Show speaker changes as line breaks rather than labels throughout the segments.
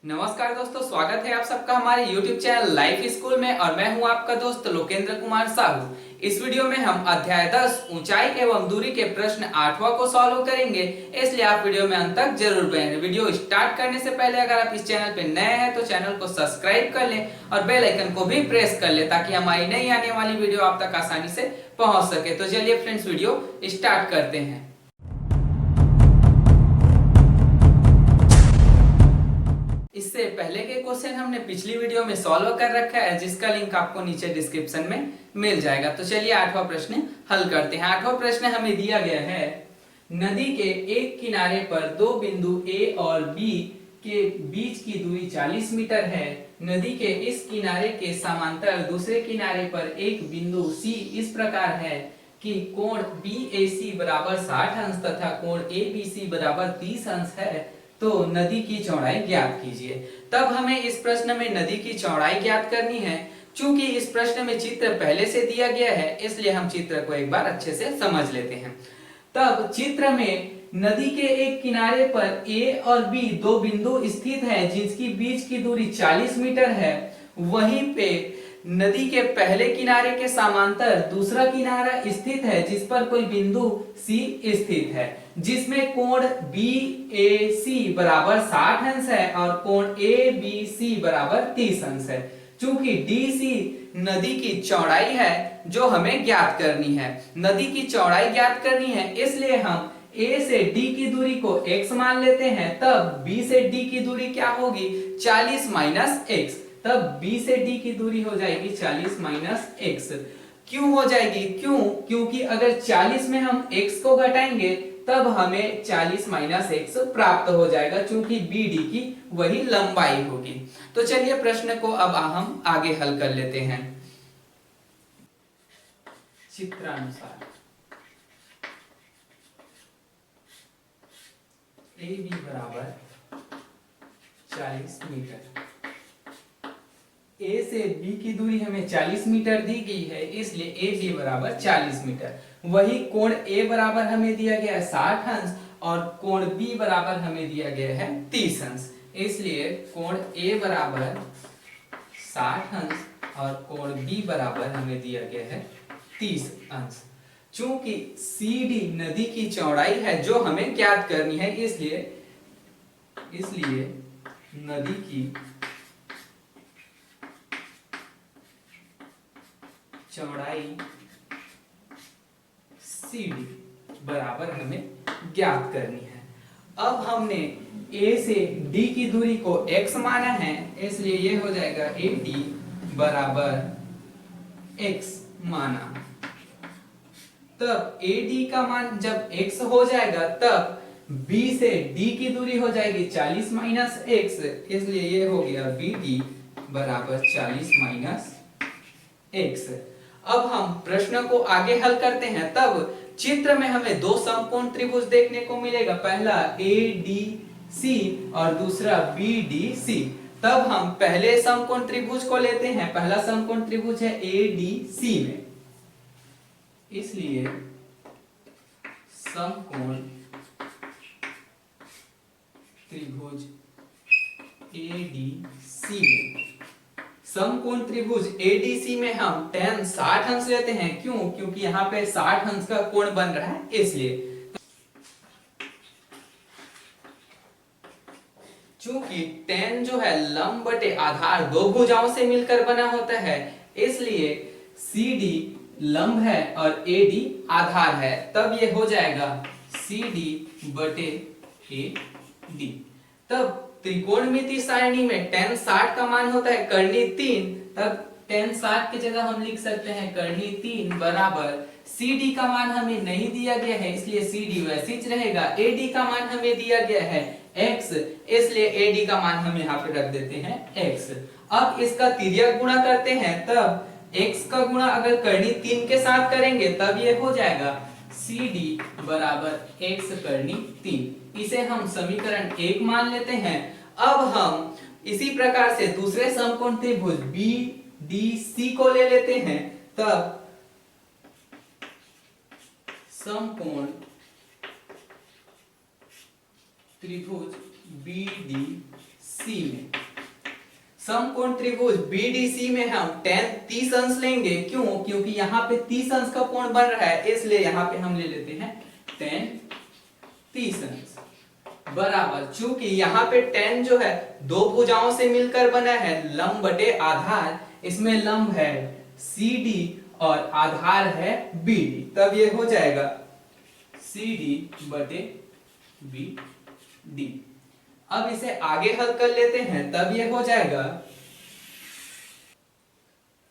नमस्कार दोस्तों, स्वागत है आप सबका हमारे YouTube चैनल लाइफ स्कूल में और मैं हूं आपका दोस्त लोकेंद्र कुमार साहू। इस वीडियो में हम अध्याय 10 ऊंचाई एवं दूरी के प्रश्न 8वां को सॉल्व करेंगे, इसलिए आप वीडियो में अंत तक जरूर बने। वीडियो स्टार्ट करने से पहले अगर आप इस चैनल पे नए हैं तो चैनल को सब्सक्राइब कर लें और बेल आइकन को भी प्रेस कर लें ताकि हमारी नई आने वाली वीडियो आप तक आसानी से पहुंच सके। तो चलिए फ्रेंड्स, वीडियो स्टार्ट करते हैं। इससे पहले के क्वेश्चन हमने पिछली वीडियो में सॉल्व कर रखा है, जिसका लिंक आपको नीचे डिस्क्रिप्शन में मिल जाएगा। तो चलिए 8वां प्रश्न हल करते हैं। 8वां प्रश्न हमें दिया गया है, नदी के एक किनारे पर दो बिंदु A और B के बीच की दूरी 40 मीटर है। नदी के इस किनारे के समांतर दूसरे किनारे पर एक बिंदु C इस प्रकार है कि कोण BAC बराबर 60 अंश तथा कोण ABC बराबर 30 अंश है, तो नदी की चौड़ाई ज्ञात कीजिए। तब हमें इस प्रश्न में नदी की चौड़ाई ज्ञात करनी है। चूंकि इस प्रश्न में चित्र पहले से दिया गया है, इसलिए हम चित्र को एक बार अच्छे से समझ लेते हैं। तब चित्र में नदी के एक किनारे पर A और B दो बिंदु स्थित हैं, जिसकी बीच की दूरी 40 मीटर है। वहीं पे नदी के पहले किनारे के समांतर दूसरा किनारा स्थित है, जिस पर कोई बिंदु C स्थित है, जिसमें कोण BAC बराबर 60 अंश है और कोण ABC बराबर 30 अंश है। चूंकि DC नदी की चौड़ाई है जो हमें ज्ञात करनी है, नदी की चौड़ाई ज्ञात करनी है, इसलिए हम A से D की दूरी को x मान लेते हैं। तब B से D की दूरी क्या होगी? 40 माइनस x। तब B से D की दूरी हो जाएगी 40 माइनस x। क्यों हो जाएगी? क्योंकि अगर 40 में हम x को घटाएंगे तब हमें 40 माइनस x प्राप्त हो जाएगा, क्योंकि BD की वही लंबाई होगी। तो चलिए प्रश्न को अब हम आगे हल कर लेते हैं चित्रानुसार। AB बराबर 40 मीटर। A से B की दूरी हमें 40 मीटर दी गई है, इसलिए AB बराबर 40 मीटर। वही कोण A बराबर हमें दिया गया है 60 अंश और कोण B बराबर हमें दिया गया है 30 अंश, इसलिए कोण A बराबर 60 अंश और कोण B बराबर हमें दिया गया है 30 अंश। चूंकि CD नदी की चौड़ाई है जो हमें ज्ञात करनी है, इसलिए नदी की चौड़ाई CD बराबर हमें ज्ञात करनी है। अब हमने A से D की दूरी को x माना है, इसलिए ये हो जाएगा AD बराबर x माना। तब AD का मान जब x हो जाएगा तब B से D की दूरी हो जाएगी 40 माइनस x, इसलिए ये हो गया BD बराबर 40 माइनस x। अब हम प्रश्न को आगे हल करते हैं। तब चित्र में हमें दो समकोण त्रिभुज देखने को मिलेगा, पहला ADC और दूसरा BDC। तब हम पहले समकोण त्रिभुज को लेते हैं। पहला समकोण त्रिभुज है ADC में, इसलिए समकोण त्रिभुज ADC में, समकोण त्रिभुज ADC में हम tan 60 अंश लेते हैं। क्योंकि यहाँ पे 60 अंश का कोण बन रहा है, इसलिए। चूंकि tan जो है लंब बटे आधार दो भुजाओं से मिलकर बना होता है, इसलिए CD लंब है और AD आधार है। तब ये हो जाएगा CD बटे AD। तब त्रिकोणमिति सारणी में tan 60 का मान होता है कर्णी 3। तब tan 60 की जगह हम लिख सकते हैं कर्णी 3 बराबर CD का मान हमें नहीं दिया गया है, इसलिए CD वैसे ही रहेगा। AD का मान हमें दिया गया है x, इसलिए AD का मान हम यहाँ पे रख देते हैं x। अब इसका तिर्यक गुणा करते हैं, तब x का गुणा अगर कर्णी 3 के साथ करेंगे तब ये हो जाएगा CD बराबर x कर्णी 3। इसे हम समीकरण 1 मान लेते हैं। अब हम इसी प्रकार से दूसरे समकोण त्रिभुज BDC को ले लेते हैं। तब समकोण त्रिभुज BDC सी में। समकोण त्रिभुज BDC में हम tan 30 अंश लेंगे। क्यों? क्योंकि यहाँ पे 30 अंश का कोण बन रहा है, इसलिए यहाँ पे हम ले लेते हैं tan 30 अंश बराबर, चूंकि यहाँ पे tan जो है दो भुजाओं से मिलकर बना है, लंब बटे आधार, इसमें लंब है CD और आधार है BD, तब ये हो जाएगा CD बटे BD। अब इसे आगे हल कर लेते हैं, तब ये हो जाएगा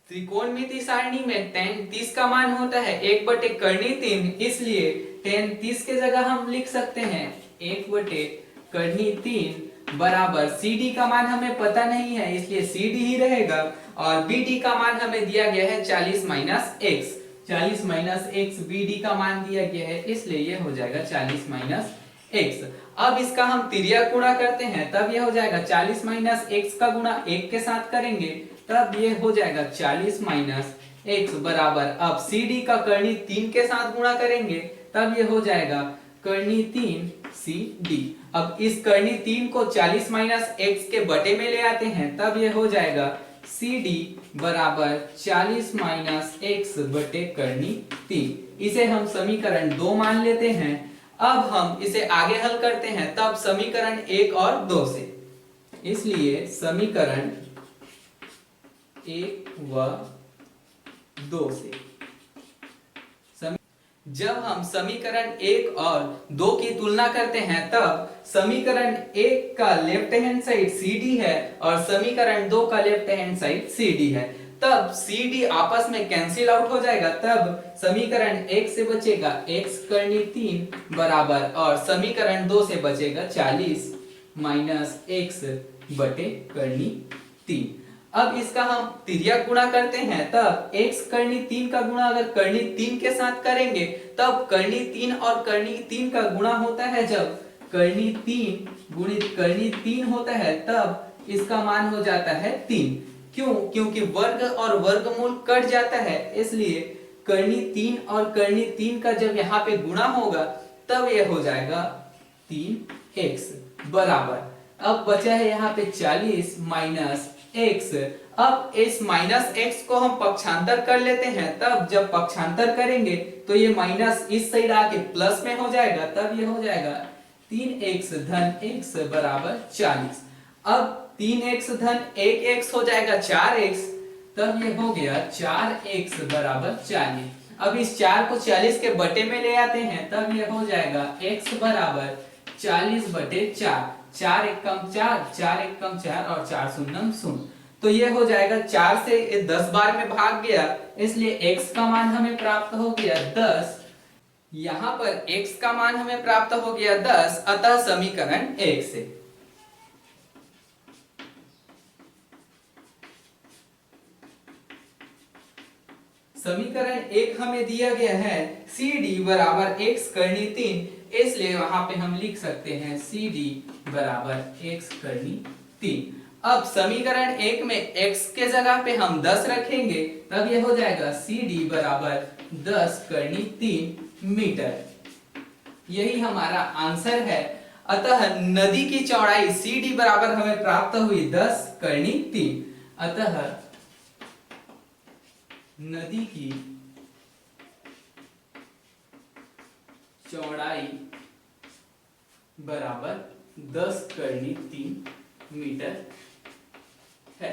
त्रिकोणमिति सारणी में tan 30 का मान होता है 1 बटे कर्णी 3, इसलिए tan 30 के जगह हम लिख सकते हैं 1 बटे कर्णी 3 बराबर CD का मान हमें पता नहीं है, इसलिए CD ही रहेगा, और BD का मान हमें दिया गया है 40 minus x, 40 minus x BD का मान दिया गया है, इसलिए ये हो जाएगा 40 माइनस x। अब इसका हम तिर्यक गुणा करते हैं, तब ये हो जाएगा 40 माइनस x का गुणा 1 के साथ करेंगे, तब ये हो जाएगा 40 माइनस x बराबर, अब CD का कर्णी 3 के साथ गुणा करेंगे, तब ये हो जाएगा कर्णी 3 CD। अब इस कर्णी 3 को 40 माइनस x के बटे में ले आते हैं, तब ये हो जाएगा CD बराबर 40 माइनस x बटे कर्णी 3। इसे हम समीकरण 2 मान लेते हैं। अब हम इसे आगे हल करते हैं, तब समीकरण 1 और 2 से, इसलिए समीकरण 1 व 2 से जब हम समीकरण 1 और 2 की तुलना करते हैं, तब समीकरण 1 का लेफ्ट हैंड साइड CD है और समीकरण 2 का लेफ्ट हैंड साइड CD है, तब CD आपस में कैंसिल आउट हो जाएगा, तब समीकरण 1 से बचेगा x कर्णी 3 बराबर, और समीकरण 2 से बचेगा 40 माइनस x बटे कर्णी 3। अब इसका हम तिर्यक गुणा करते हैं, तब x कर्णी 3 का गुणा अगर कर्णी 3 के साथ करेंगे, तब कर्णी 3 और कर्णी 3 का गुणा होता है, जब कर्णी 3 गुणित कर्णी 3 होता है, तब इसका मान हो जाता है 3। क्यों? क्योंकि वर्ग और वर्गमूल कट जाता है, इसलिए कर्णी 3 और कर्णी 3 का जब यहाँ पे गुणा होगा, तब यह हो जाएगा 3x बराबर। अब बचा है यहाँ पे 40 माइनस x। अब इस माइनस x को हम पक्षांतर कर लेते हैं, तब जब पक्षांतर करेंगे तो ये माइनस इस साइड आके प्लस में हो जाएगा, तब ये हो जाएगा 3x धन x बराबर 40। अब 3x धन 1x हो जाएगा 4x, तब ये हो गया 4x बराबर 40। अब इस 4 को 40 के बटे में ले आते हैं, तब ये हो जाएगा x बराबर 40 बटे 4, 4 एकम 4, 4 एकम 4 और 4 शून्यम 0, तो ये हो जाएगा 4 से 10 बार में भाग गया, इसलिए x का मान हमें प्राप्त हो गया 10। यहाँ पर x का मान हमें प्राप्त हो गया 10, अतः समीकरण 1 से समीकरण 1 हमें दिया गया है CD बराबर x कर्णी 3, इसलिए वहां पे हम लिख सकते हैं CD बराबर x कर्णी 3। अब समीकरण 1 में x के जगह पे हम 10 रखेंगे, तब ये हो जाएगा CD बराबर 10 कर्णी 3 मीटर। यही हमारा आंसर है। अतः नदी की चौड़ाई CD बराबर हमें प्राप्त हुई 10 कर्णी 3। अतः नदी की चौड़ाई बराबर 10 कर्णी 3 मीटर है।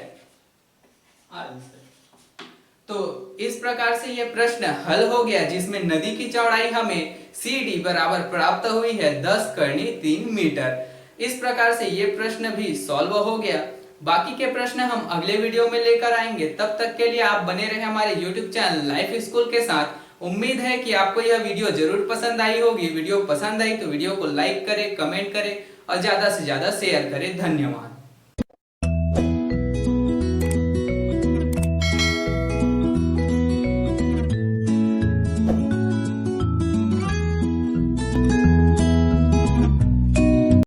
तो इस प्रकार से यह प्रश्न हल हो गया, जिसमें नदी की चौड़ाई हमें CD बराबर प्राप्त हुई है 10 कर्णी 3 मीटर। इस प्रकार से यह प्रश्न भी सॉल्व हो गया। बाकी के प्रश्न हम अगले वीडियो में लेकर आएंगे। तब तक के लिए आप बने रहे हमारे YouTube चैनल लाइफ स्कूल के साथ। उम्मीद है कि आपको यह वीडियो जरूर पसंद आई होगी। वीडियो पसंद आई तो वीडियो को लाइक करें, कमेंट करें और ज्यादा से ज्यादा शेयर करें। धन्यवाद।